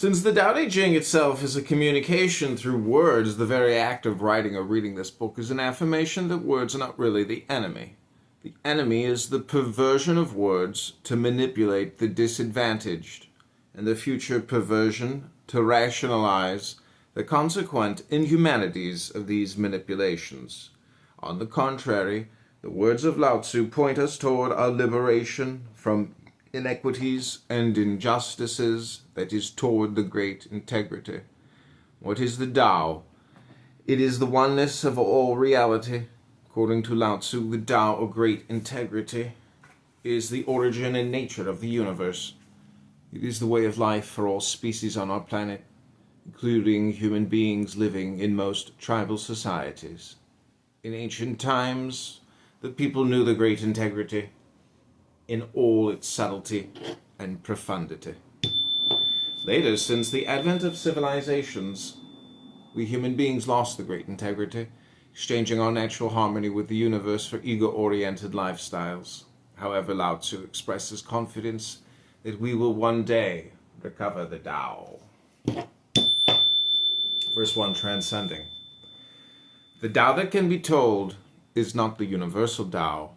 Since the Tao Te Ching itself is a communication through words, the very act of writing or reading this book is an affirmation that words are not really the enemy. The enemy is the perversion of words to manipulate the disadvantaged, and the future perversion to rationalize the consequent inhumanities of these manipulations. On the contrary, the words of Lao Tzu point us toward our liberation from inequities and injustices, that is, toward the great integrity. What is the Tao? It is the oneness of all reality. According to Lao Tzu, the Tao, or great integrity, is the origin and nature of the universe. It is the way of life for all species on our planet, including human beings living in most tribal societies. In ancient times, the people knew the great integrity in all its subtlety and profundity. Later, since the advent of civilizations, we human beings lost the great integrity, exchanging our natural harmony with the universe for ego-oriented lifestyles. However, Lao Tzu expresses confidence that we will one day recover the Tao. Verse 1, transcending. The Tao that can be told is not the universal Tao.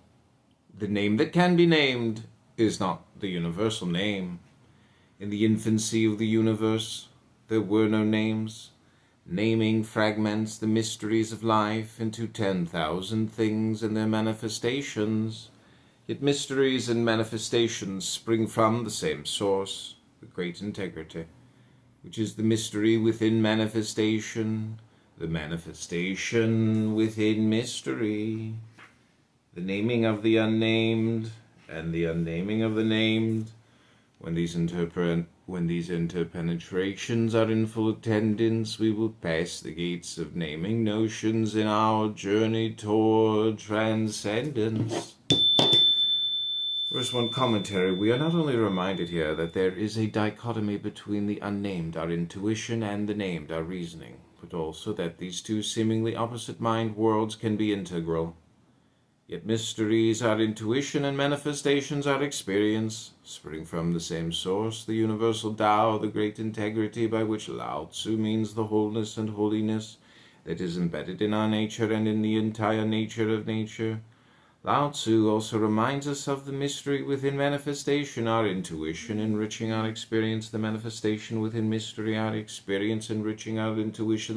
The name that can be named is not the universal name. In the infancy of the universe, there were no names. Naming fragments the mysteries of life into 10,000 things and their manifestations. Yet mysteries and manifestations spring from the same source, the great integrity, which is the mystery within manifestation, the manifestation within mystery, the naming of the unnamed, and the unnaming of the named. When these interpenetrations are in full attendance, we will pass the gates of naming notions in our journey toward transcendence. Verse 1 commentary. We are not only reminded here that there is a dichotomy between the unnamed, our intuition, and the named, our reasoning, but also that these two seemingly opposite mind worlds can be integral. Yet mysteries are intuition and manifestations are experience, spring from the same source, the universal Tao, the great integrity by which Lao Tzu means the wholeness and holiness that is embedded in our nature and in the entire nature of nature. Lao Tzu also reminds us of the mystery within manifestation, our intuition enriching our experience, the manifestation within mystery, our experience enriching our intuition,